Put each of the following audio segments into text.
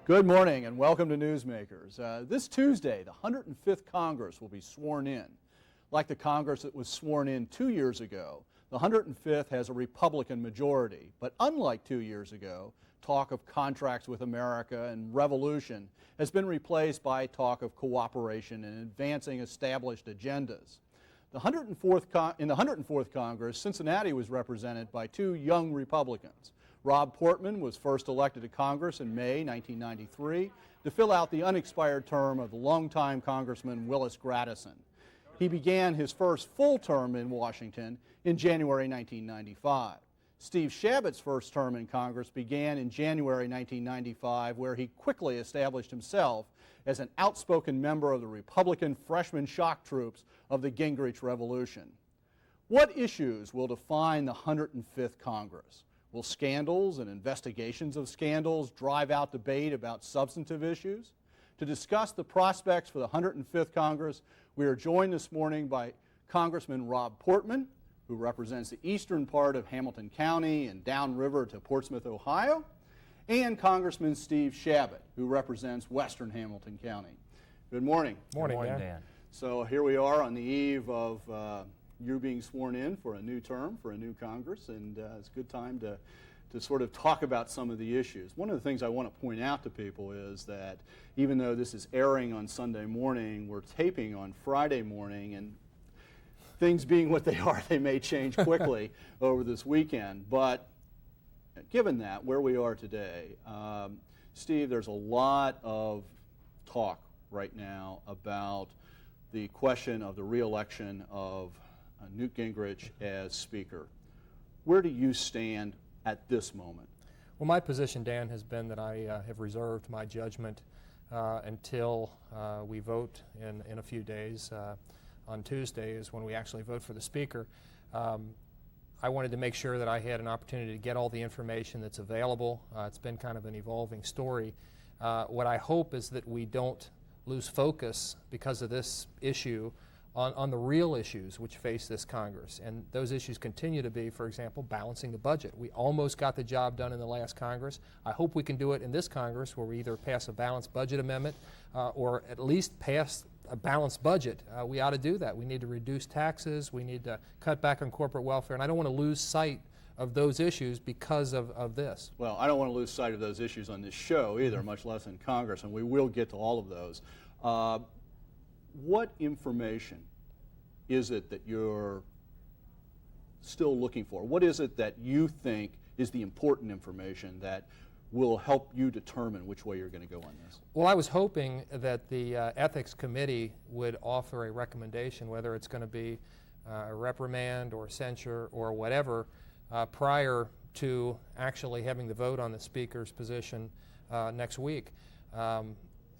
Good morning and welcome to Newsmakers. This Tuesday, the 105th Congress will be sworn in. Like the Congress that was sworn in 2 years ago, the 105th has a Republican majority. But unlike 2 years ago, talk of contracts with America and revolution has been replaced by talk of cooperation and advancing established agendas. In the 104th Congress, Cincinnati was represented by two young Republicans. Rob Portman was first elected to Congress in May 1993 to fill out the unexpired term of the longtime Congressman Willis Gradison. He began his first full term in Washington in January 1995. Steve Chabot's first term in Congress began in January 1995, where he quickly established himself as an outspoken member of the Republican freshman shock troops of the Gingrich Revolution. What issues will define the 105th Congress? Will scandals and investigations of scandals drive out debate about substantive issues? To discuss the prospects for the 105th Congress, we are joined this morning by Congressman Rob Portman, who represents the eastern part of Hamilton County and downriver to Portsmouth, Ohio, and Congressman Steve Chabot, who represents western Hamilton County. Good morning. Morning, Dan. So here we are on the eve of you being sworn in for a new term, for a new Congress, and it's a good time to sort of talk about some of the issues. One of the things I want to point out to people is that even though this is airing on Sunday morning, we're taping on Friday morning, and things being what they are, they may change quickly over this weekend. But given that, where we are today, Steve, there's a lot of talk right now about the question of the re-election of Newt Gingrich as Speaker. Where do you stand at this moment? Well, my position, Dan, has been that I have reserved my judgment until we vote in a few days. On Tuesday is when we actually vote for the Speaker. I wanted to make sure that I had an opportunity to get all the information that's available. It's been kind of an evolving story. What I hope is that we don't lose focus because of this issue on the real issues which face this Congress. And those issues continue to be, for example, balancing the budget. We almost got the job done in the last Congress. I hope we can do it in this Congress, where we either pass a balanced budget amendment or at least pass a balanced budget. We ought to do that. We need to reduce taxes. We need to cut back on corporate welfare. And I don't want to lose sight of those issues because of this. Well, I don't want to lose sight of those issues on this show either, much less in Congress, and we will get to all of those. What information is it that you're still looking for? What is it that you think is the important information that will help you determine which way you're going to go on this? Well, I was hoping that the Ethics Committee would offer a recommendation, whether it's going to be a reprimand or censure or whatever, prior to actually having the vote on the Speaker's position next week.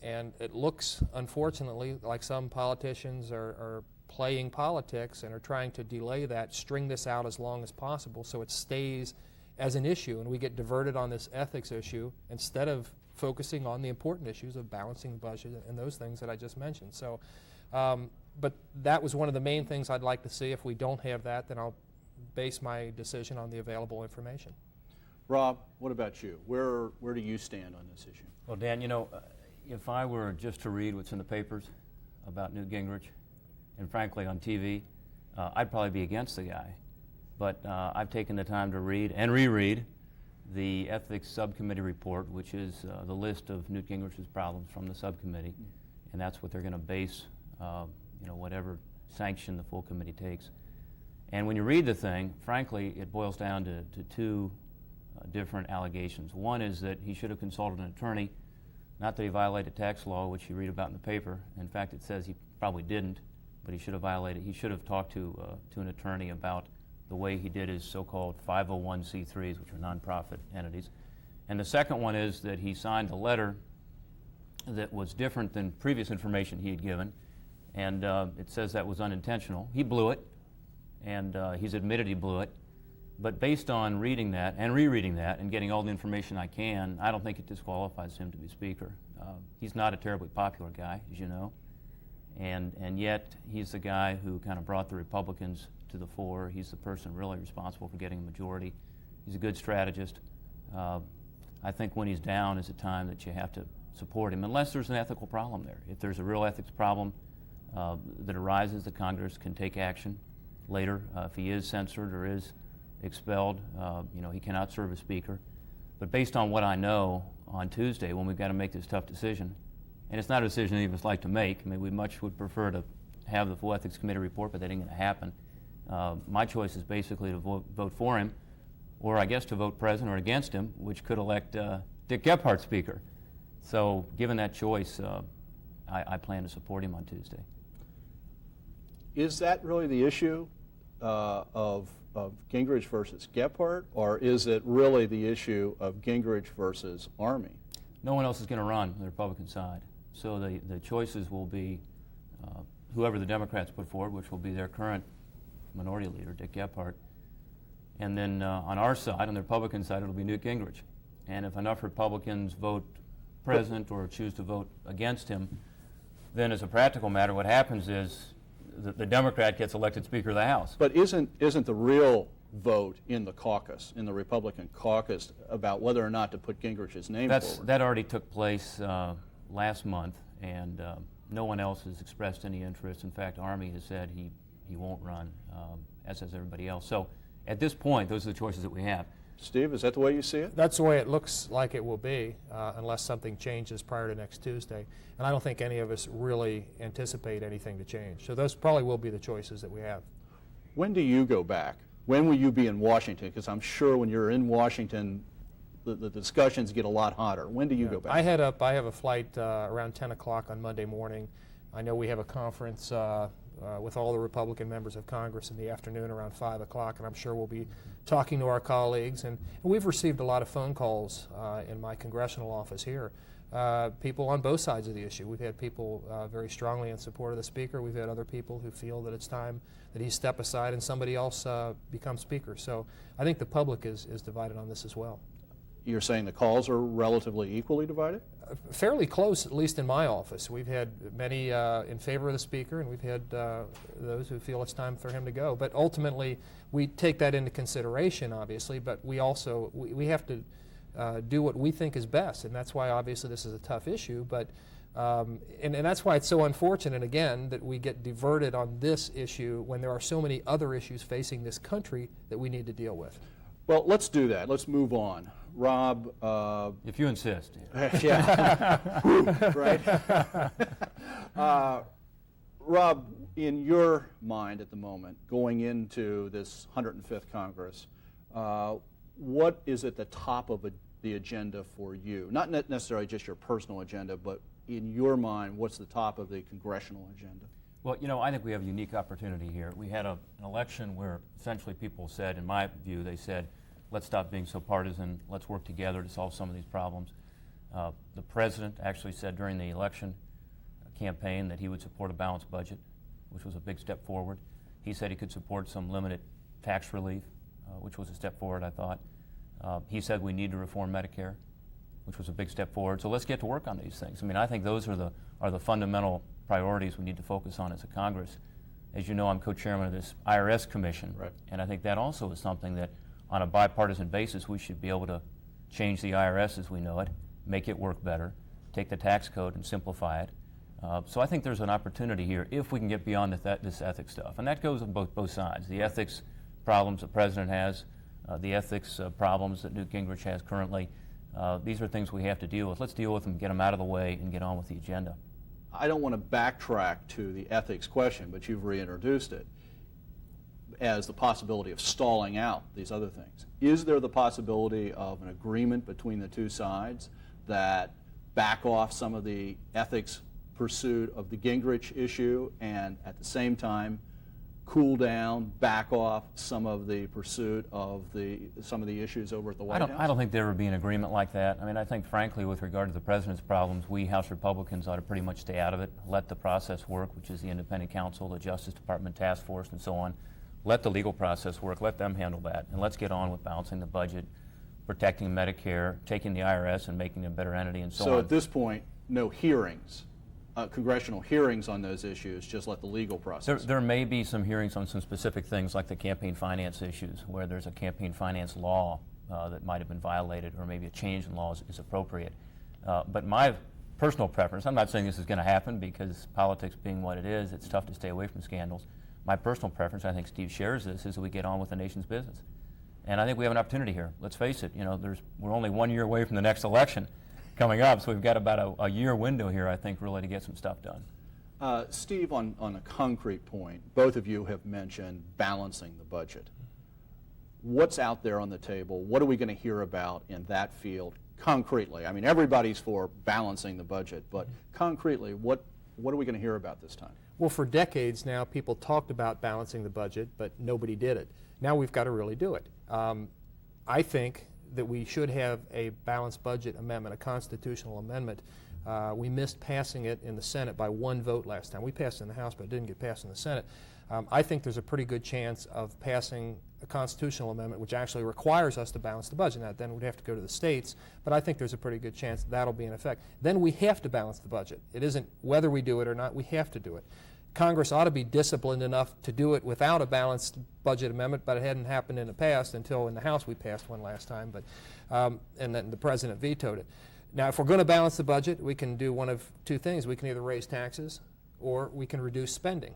And it looks, unfortunately, like some politicians are playing politics and are trying to delay that, string this out as long as possible so it stays as an issue, and we get diverted on this ethics issue instead of focusing on the important issues of balancing the budget and those things that I just mentioned. So, but that was one of the main things I'd like to see. If we don't have that, then I'll base my decision on the available information. Rob, what about you? Where do you stand on this issue? Well, Dan, you know, if I were just to read what's in the papers about Newt Gingrich, and frankly on TV, I'd probably be against the guy. But I've taken the time to read and reread the Ethics Subcommittee report, which is the list of Newt Gingrich's problems from the subcommittee, and that's what they're going to base, whatever sanction the full committee takes. And when you read the thing, frankly, it boils down to two different allegations. One is that he should have consulted an attorney, not that he violated tax law, which you read about in the paper. In fact, it says he probably didn't, but he should have talked to an attorney about the way he did his so-called 501c3s, which are nonprofit entities. And the second one is that he signed a letter that was different than previous information he had given, and it says that was unintentional. He blew it, and he's admitted he blew it. But based on reading that and rereading that and getting all the information I can, I don't think it disqualifies him to be Speaker. He's not a terribly popular guy, as you know, and yet he's the guy who kind of brought the Republicans to the fore. He's the person really responsible for getting a majority. He's a good strategist. I think when he's down is a time that you have to support him, unless there's an ethical problem there. If there's a real ethics problem that arises, the Congress can take action later. If he is censored or is expelled, he cannot serve as Speaker. But based on what I know on Tuesday, when we've got to make this tough decision, and it's not a decision any of us like to make. I mean, we much would prefer to have the full Ethics Committee report, but that ain't going to happen. My choice is basically to vote for him, or I guess to vote President or against him, which could elect Dick Gephardt Speaker. So given that choice, I plan to support him on Tuesday. Is that really the issue of Gingrich versus Gephardt, or is it really the issue of Gingrich versus Army? No one else is going to run on the Republican side. So the choices will be whoever the Democrats put forward, which will be their current minority leader, Dick Gephardt. And then on our side, on the Republican side, it'll be Newt Gingrich. And if enough Republicans vote President or choose to vote against him, then as a practical matter, what happens is the Democrat gets elected Speaker of the House. But isn't the real vote in the caucus, in the Republican caucus, about whether or not to put Gingrich's name forward? That already took place last month, and no one else has expressed any interest. In fact, Army has said he won't run, as has everybody else. So at this point, those are the choices that we have. Steve, is that the way you see it? That's the way it looks like it will be, unless something changes prior to next Tuesday. And I don't think any of us really anticipate anything to change. So those probably will be the choices that we have. When do you go back? When will you be in Washington? Because I'm sure when you're in Washington, the discussions get a lot hotter. When do you go back? I have a flight around 10 o'clock on Monday morning. I know we have a conference with all the Republican members of Congress in the afternoon around 5 o'clock, and I'm sure we'll be talking to our colleagues. And we've received a lot of phone calls in my congressional office here. People on both sides of the issue. We've had people very strongly in support of the Speaker. We've had other people who feel that it's time that he step aside and somebody else become Speaker. So I think the public is divided on this as well. You're saying the calls are relatively equally divided? Fairly close, at least in my office. We've had many in favor of the Speaker, and we've had those who feel it's time for him to go. But ultimately, we take that into consideration, obviously, but we also we have to do what we think is best, and that's why obviously this is a tough issue. But and that's why it's so unfortunate, again, that we get diverted on this issue when there are so many other issues facing this country that we need to deal with. Well, let's do that. Let's move on. Rob. If you insist. Yeah. Right? Rob, in your mind at the moment, going into this 105th Congress, what is at the top of the agenda for you? Not necessarily just your personal agenda, but in your mind, what's the top of the congressional agenda? Well, I think we have a unique opportunity here. We had an election where essentially people said, in my view, they said, let's stop being so partisan, let's work together to solve some of these problems. The president actually said during the election campaign that he would support a balanced budget, which was a big step forward. He said he could support some limited tax relief, which was a step forward, I thought. He said we need to reform Medicare, which was a big step forward. So let's get to work on these things. I mean, I think those are the fundamental priorities we need to focus on as a Congress. As you know, I'm co-chairman of this IRS commission, right. And I think that also is something that on a bipartisan basis we should be able to change the IRS as we know it, make it work better, take the tax code and simplify it. So I think there's an opportunity here if we can get beyond this ethics stuff. And that goes on both sides. The ethics problems the president has, the ethics problems that Newt Gingrich has currently, these are things we have to deal with. Let's deal with them, get them out of the way, and get on with the agenda. I don't want to backtrack to the ethics question, but you've reintroduced it as the possibility of stalling out these other things. Is there the possibility of an agreement between the two sides that back off some of the ethics pursuit of the Gingrich issue and at the same time cool down, back off some of the pursuit of some of the issues over at the White House? I don't think there would be an agreement like that. I mean, I think, frankly, with regard to the president's problems, we House Republicans ought to pretty much stay out of it, let the process work, which is the independent counsel, the Justice Department task force, and so on. Let the legal process work, let them handle that, and let's get on with balancing the budget, protecting Medicare, taking the IRS and making it a better entity, and so on. So at this point, no hearings, congressional hearings on those issues, just let the legal process. There may be some hearings on some specific things like the campaign finance issues, where there's a campaign finance law that might have been violated, or maybe a change in laws is appropriate. But my personal preference, I'm not saying this is going to happen because politics being what it is, it's tough to stay away from scandals. My personal preference, I think Steve shares this, is that we get on with the nation's business. And I think we have an opportunity here. Let's face it, we're only 1 year away from the next election coming up, so we've got about a year window here, I think, really to get some stuff done. Steve, on a concrete point, both of you have mentioned balancing the budget. What's out there on the table? What are we going to hear about in that field concretely? I mean, everybody's for balancing the budget, but concretely, what are we going to hear about this time? Well, for decades now, people talked about balancing the budget, but nobody did it. Now we've got to really do it. I think that we should have a balanced budget amendment, a constitutional amendment. We missed passing it in the Senate by 1 vote last time. We passed it in the House, but it didn't get passed in the Senate. I think there's a pretty good chance of passing a constitutional amendment which actually requires us to balance the budget. Now, then we'd have to go to the states, but I think there's a pretty good chance that'll be in effect. Then we have to balance the budget. It isn't whether we do it or not, we have to do it. Congress ought to be disciplined enough to do it without a balanced budget amendment, but it hadn't happened in the past until in the House we passed one last time, but, and then the President vetoed it. Now, if we're going to balance the budget, we can do one of two things. We can either raise taxes or we can reduce spending.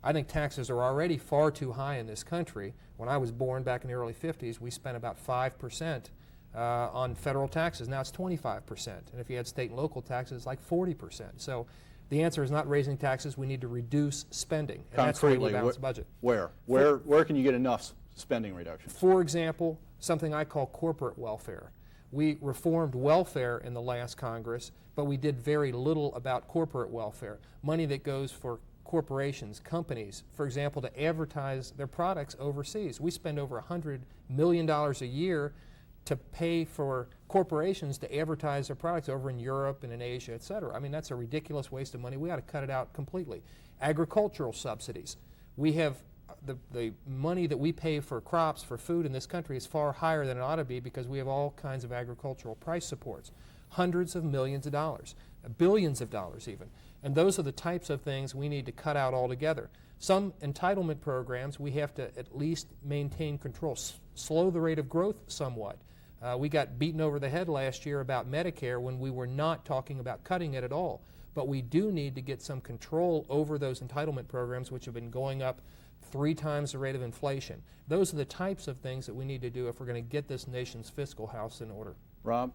I think taxes are already far too high in this country. When I was born back in the early 50s, we spent about 5% on federal taxes. Now it's 25%. And if you had state and local taxes, it's like 40%. So the answer is not raising taxes. We need to reduce spending. And that's the way we balance the budget. Where can you get enough spending reduction? For example, something I call corporate welfare. We reformed welfare in the last Congress, but we did very little about corporate welfare. Money that goes for corporations, companies, for example, to advertise their products overseas. We spend over $100 million a year to pay for corporations to advertise their products over in Europe and in Asia, et cetera. I mean, that's a ridiculous waste of money. We ought to cut it out completely. Agricultural subsidies. We have the money that we pay for crops, for food in this country is far higher than it ought to be because we have all kinds of agricultural price supports. Hundreds of millions of dollars, billions of dollars even. And those are the types of things we need to cut out altogether. Some entitlement programs we have to at least maintain control, slow the rate of growth somewhat. We got beaten over the head last year about Medicare when we were not talking about cutting it at all. But we do need to get some control over those entitlement programs which have been going up 3 times the rate of inflation. Those are the types of things that we need to do if we're going to get this nation's fiscal house in order. Rob,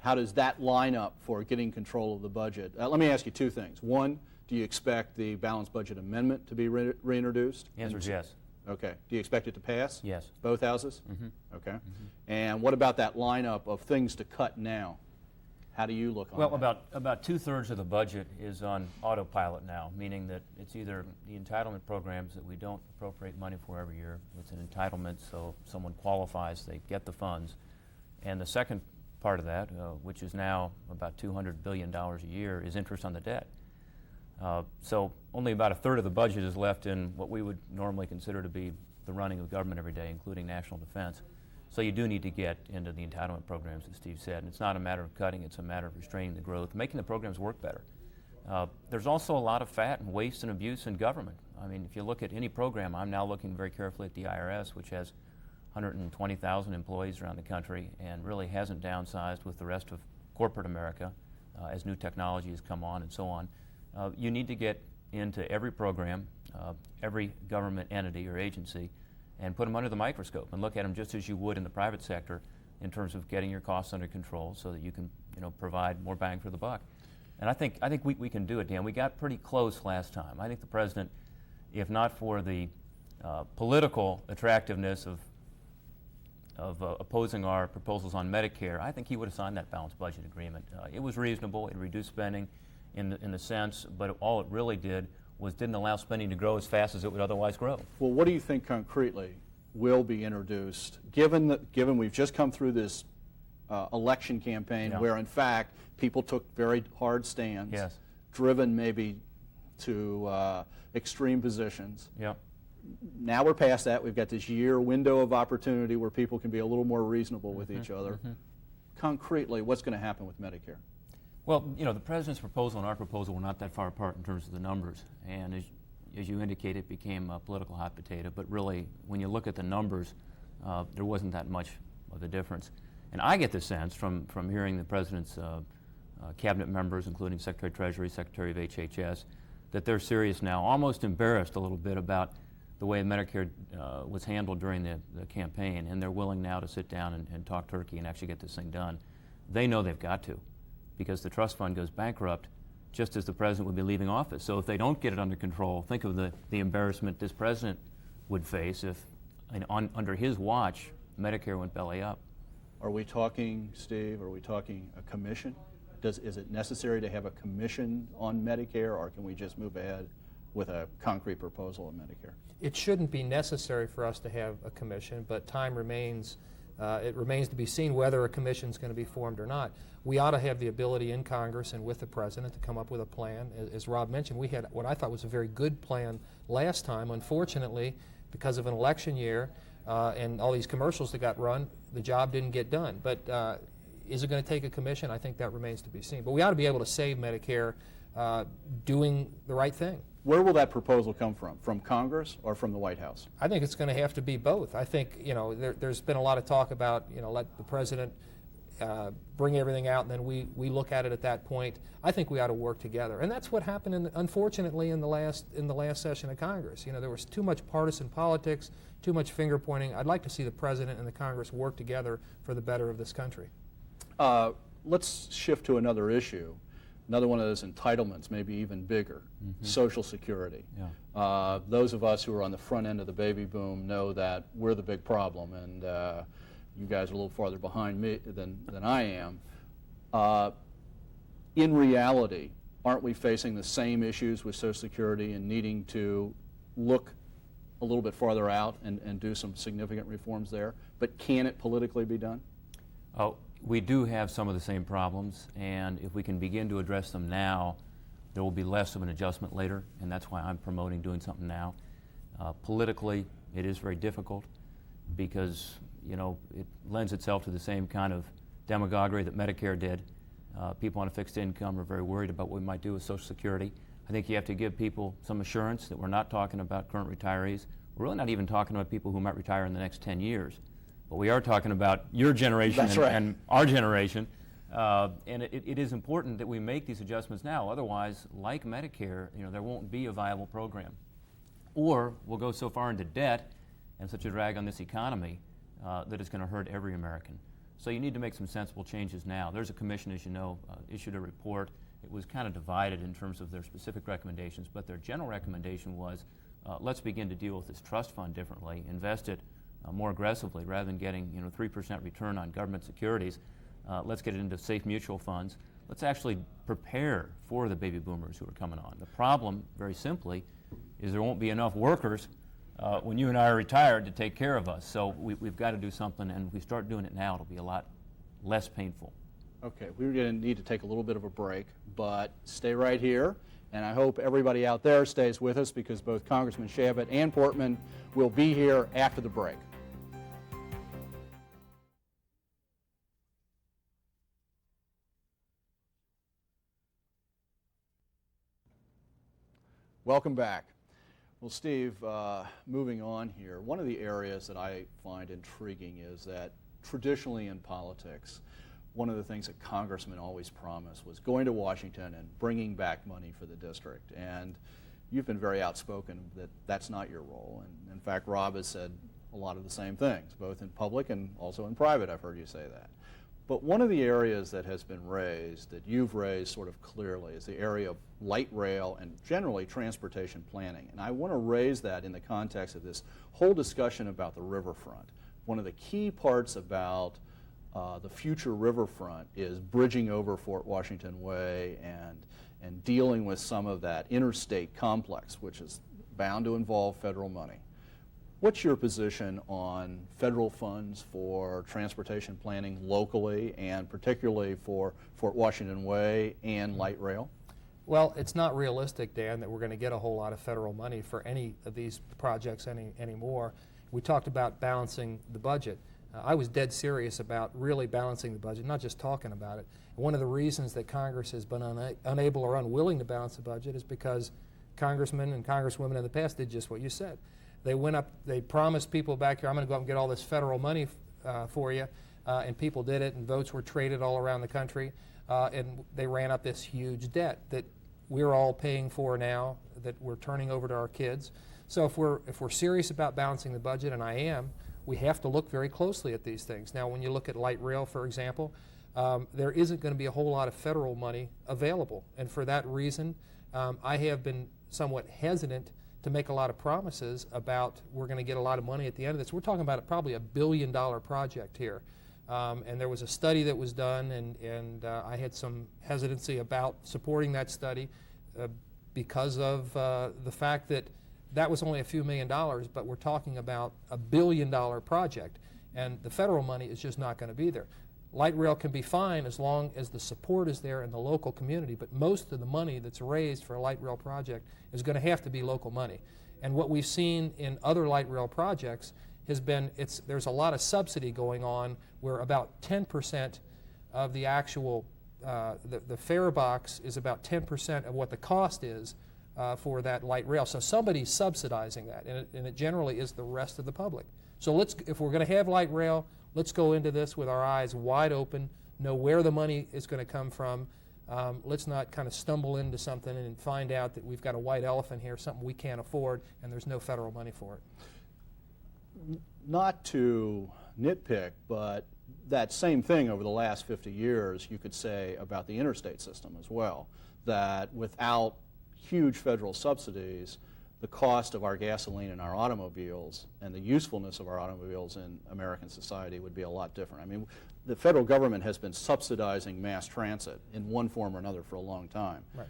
how does that line up for getting control of the budget? Let me ask you 2 things. One, do you expect the balanced budget amendment to be reintroduced? The answer is yes. Okay. Do you expect it to pass? Yes. Both houses? Mm-hmm. Okay. Mm-hmm. And what about that lineup of things to cut now? How do you look on that? Well, about 2/3 of the budget is on autopilot now, meaning that it's either the entitlement programs that we don't appropriate money for every year. It's an entitlement, so if someone qualifies, they get the funds. And the second part of that, which is now about $200 billion a year, is interest on the debt. So only about 1/3 of the budget is left in what we would normally consider to be the running of government every day, including national defense. So you do need to get into the entitlement programs, as Steve said. And it's not a matter of cutting, it's a matter of restraining the growth, making the programs work better. There's also a lot of fat and waste and abuse in government. I mean, if you look at any program, I'm now looking very carefully at the IRS, which has 120,000 employees around the country and really hasn't downsized with the rest of corporate America as new technology has come on and so on. You need to get into every program, every government entity or agency, and put them under the microscope and look at them just as you would in the private sector in terms of getting your costs under control so that you can provide more bang for the buck. And I think we can do it, Dan. We got pretty close last time. I think the President, if not for the political attractiveness of opposing our proposals on Medicare, I think he would have signed that balanced budget agreement. It was reasonable. It reduced spending in the sense, but all it really did was didn't allow spending to grow as fast as it would otherwise grow. Well, what do you think concretely will be introduced, given we've just come through this election campaign where, in fact, people took very hard stands, driven maybe to extreme positions. Yeah. Now we're past that. We've got this year window of opportunity where people can be a little more reasonable with each other. Concretely, what's going to happen with Medicare? Well, the President's proposal and our proposal were not that far apart in terms of the numbers. And as you indicated, it became a political hot potato. But really, when you look at the numbers, there wasn't that much of a difference. And I get the sense from hearing the President's cabinet members, including Secretary of Treasury, Secretary of HHS, that they're serious now, almost embarrassed a little bit about the way Medicare was handled during the campaign, and they're willing now to sit down and talk turkey and actually get this thing done. They know they've got to, because the trust fund goes bankrupt just as the President would be leaving office. So if they don't get it under control, think of the embarrassment this President would face if, under his watch, Medicare went belly up. Are we talking, Steve, are we talking a commission? Is it necessary to have a commission on Medicare, or can we just move ahead with a concrete proposal on Medicare? It shouldn't be necessary for us to have a commission, but time remains. It remains to be seen whether a commission is going to be formed or not. We ought to have the ability in Congress and with the President to come up with a plan. As Rob mentioned, we had what I thought was a very good plan last time. Unfortunately, because of an election year and all these commercials that got run, the job didn't get done. But is it going to take a commission? I think that remains to be seen. But we ought to be able to save Medicare doing the right thing. Where will that proposal come from? From Congress or from the White House? I think it's going to have to be both. I think, there's been a lot of talk about, let the President bring everything out and then we look at it at that point. I think we ought to work together. And that's what happened, unfortunately, in the last session of Congress. There was too much partisan politics, too much finger pointing. I'd like to see the President and the Congress work together for the better of this country. Let's shift to another issue. Another one of those entitlements, maybe even bigger, Social Security. Yeah. Those of us who are on the front end of the baby boom know that we're the big problem, and you guys are a little farther behind me than I am. In reality, aren't we facing the same issues with Social Security and needing to look a little bit farther out and do some significant reforms there? But can it politically be done? Oh, we do have some of the same problems, and if we can begin to address them now, there will be less of an adjustment later, and that's why I'm promoting doing something now. Politically, it is very difficult because, it lends itself to the same kind of demagoguery that Medicare did. People on a fixed income are very worried about what we might do with Social Security. I think you have to give people some assurance that we're not talking about current retirees. We're really not even talking about people who might retire in the next 10 years. But we are talking about your generation and our generation. And it is important that we make these adjustments now. Otherwise, like Medicare, there won't be a viable program. Or we'll go so far into debt and such a drag on this economy that it's going to hurt every American. So you need to make some sensible changes now. There's a commission, as you know, issued a report. It was kind of divided in terms of their specific recommendations, but their general recommendation was let's begin to deal with this trust fund differently, invest it more aggressively rather than getting 3% return on government securities. Let's get it into safe mutual funds. Let's actually prepare for the baby boomers who are coming on. The problem, very simply, is there won't be enough workers when you and I are retired to take care of us. So we've got to do something, and if we start doing it now, it'll be a lot less painful. Okay, we're going to need to take a little bit of a break, but stay right here. And I hope everybody out there stays with us because both Congressman Chabot and Portman will be here after the break. Welcome back. Well, Steve, moving on here, one of the areas that I find intriguing is that traditionally in politics, one of the things that congressmen always promised was going to Washington and bringing back money for the district. And you've been very outspoken that that's not your role. And in fact, Rob has said a lot of the same things, both in public and also in private. I've heard you say that. But one of the areas that has been raised, that you've raised sort of clearly, is the area of light rail and generally transportation planning. And I want to raise that in the context of this whole discussion about the riverfront. One of the key parts about the future riverfront is bridging over Fort Washington Way and dealing with some of that interstate complex, which is bound to involve federal money. What's your position on federal funds for transportation planning locally and particularly for Fort Washington Way and light rail? Well, it's not realistic, Dan, that we're going to get a whole lot of federal money for any of these projects anymore. We talked about balancing the budget. I was dead serious about really balancing the budget, not just talking about it. One of the reasons that Congress has been unable or unwilling to balance the budget is because congressmen and congresswomen in the past did just what you said. They went up, they promised people back here, I'm going to go up and get all this federal money for you, and people did it, and votes were traded all around the country, and they ran up this huge debt that we're all paying for now, that we're turning over to our kids. So if we're serious about balancing the budget, and I am, we have to look very closely at these things. Now, when you look at light rail, for example, there isn't going to be a whole lot of federal money available, and for that reason, I have been somewhat hesitant to make a lot of promises about we're going to get a lot of money at the end of this. We're talking about probably $1 billion project here. And there was a study that was done, and I had some hesitancy about supporting that study because of the fact that that was only a few $1 million, but we're talking about $1 billion project, and the federal money is just not going to be there. Light rail can be fine as long as the support is there in the local community, but most of the money that's raised for a light rail project is going to have to be local money. And what we've seen in other light rail projects has been, there's a lot of subsidy going on where about 10% of the actual, the fare box is about 10% of what the cost is for that light rail. So somebody's subsidizing that, and it generally is the rest of the public. So if we're going to have light rail, let's go into this with our eyes wide open, know where the money is going to come from. Let's not kind of stumble into something and find out that we've got a white elephant here, something we can't afford, and there's no federal money for it. Not to nitpick, but that same thing over the last 50 years you could say about the interstate system as well, that without huge federal subsidies, the cost of our gasoline and our automobiles and the usefulness of our automobiles in American society would be a lot different. I mean, the federal government has been subsidizing mass transit in one form or another for a long time. Right.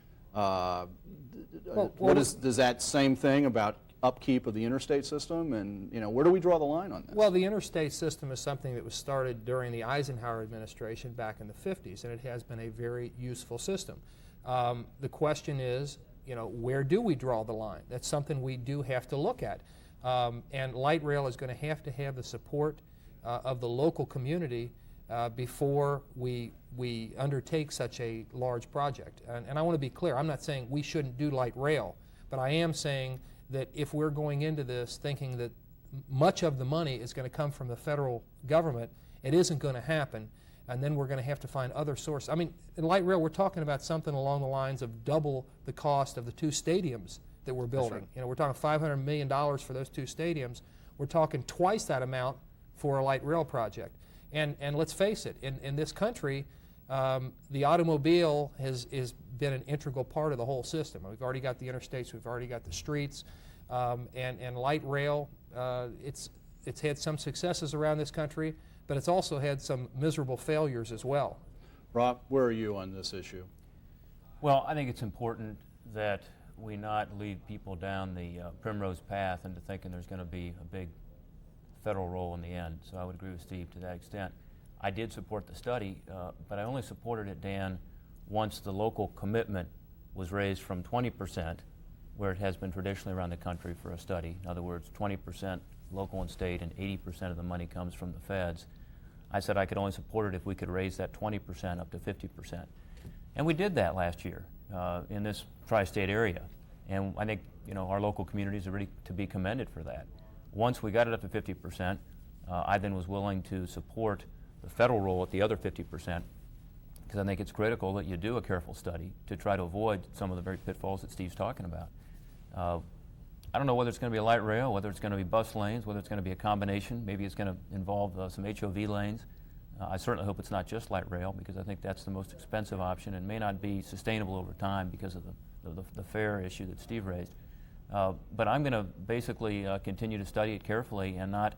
Does that same thing about upkeep of the interstate system, and where do we draw the line on this? Well, the interstate system is something that was started during the Eisenhower administration back in the 50s, and it has been a very useful system. The question is, where do we draw the line? That's something we do have to look at. And light rail is going to have the support of the local community before we undertake such a large project. And I want to be clear, I'm not saying we shouldn't do light rail, but I am saying that if we're going into this thinking that much of the money is going to come from the federal government, it isn't going to happen. And then we're going to have to find other sources. I mean, in light rail, we're talking about something along the lines of double the cost of the 2 stadiums that we're building. Right. We're talking $500 million for those 2 stadiums. We're talking twice that amount for a light rail project. And let's face it, in this country, the automobile has been an integral part of the whole system. We've already got the interstates, we've already got the streets, and light rail, it's had some successes around this country, but it's also had some miserable failures as well. Rob, where are you on this issue? Well, I think it's important that we not lead people down the primrose path into thinking there's going to be a big federal role in the end. So I would agree with Steve to that extent. I did support the study, but I only supported it, Dan, once the local commitment was raised from 20%, where it has been traditionally around the country for a study. In other words, 20% local and state, and 80% of the money comes from the feds. I said I could only support it if we could raise that 20% up to 50%. And we did that last year in this tri-state area. And I think our local communities are really to be commended for that. Once we got it up to 50%, I then was willing to support the federal role at the other 50%, because I think it's critical that you do a careful study to try to avoid some of the very pitfalls that Steve's talking about. I don't know whether it's going to be a light rail, whether it's going to be bus lanes, whether it's going to be a combination. Maybe it's going to involve some HOV lanes. I certainly hope it's not just light rail, because I think that's the most expensive option and may not be sustainable over time because of the fare issue that Steve raised. But I'm going to basically continue to study it carefully and not,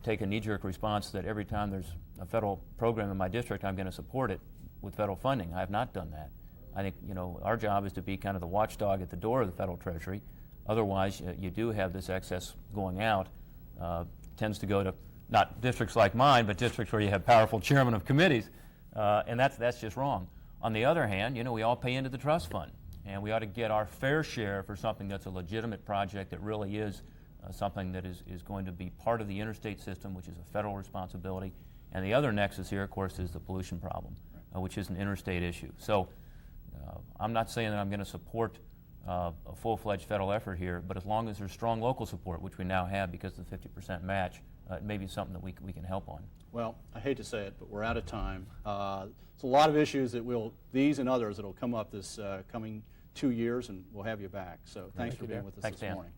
take a knee-jerk response that every time there's a federal program in my district, I'm going to support it with federal funding. I have not done that. I think, our job is to be kind of the watchdog at the door of the federal treasury. Otherwise, you do have this excess going out. Tends to go to not districts like mine, but districts where you have powerful chairmen of committees, and that's just wrong. On the other hand, we all pay into the trust fund, and we ought to get our fair share for something that's a legitimate project that really is something that is going to be part of the interstate system, which is a federal responsibility. And the other nexus here, of course, is the pollution problem, which is an interstate issue. So I'm not saying that I'm going to support a full-fledged federal effort here, but as long as there's strong local support, which we now have because of the 50% match, it may be something that we can help on. Well, I hate to say it, but we're out of time. There's a lot of issues that these and others that will come up this coming 2 years, and we'll have you back. So thanks for being with us this morning.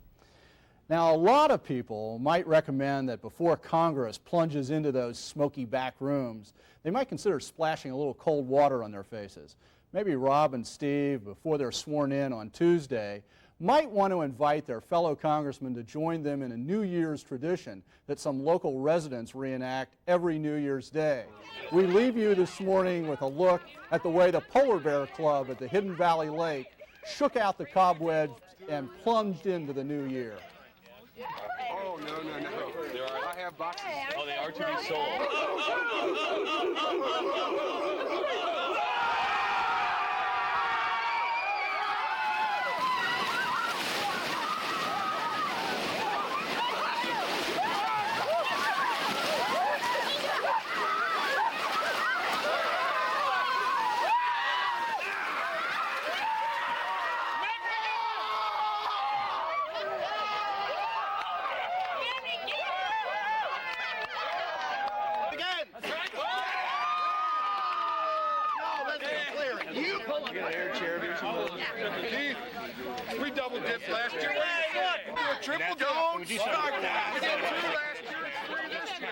Now, a lot of people might recommend that before Congress plunges into those smoky back rooms, they might consider splashing a little cold water on their faces. Maybe Rob and Steve, before they're sworn in on Tuesday, might want to invite their fellow congressmen to join them in a New Year's tradition that some local residents reenact every New Year's Day. We leave you this morning with a look at the way the Polar Bear Club at the Hidden Valley Lake shook out the cobwebs and plunged into the new year. Oh, no. I have boxes. Oh, they are to be sold. We double dipped last year. We do a triple dome. Start that. We did 2 last year, 3 this year.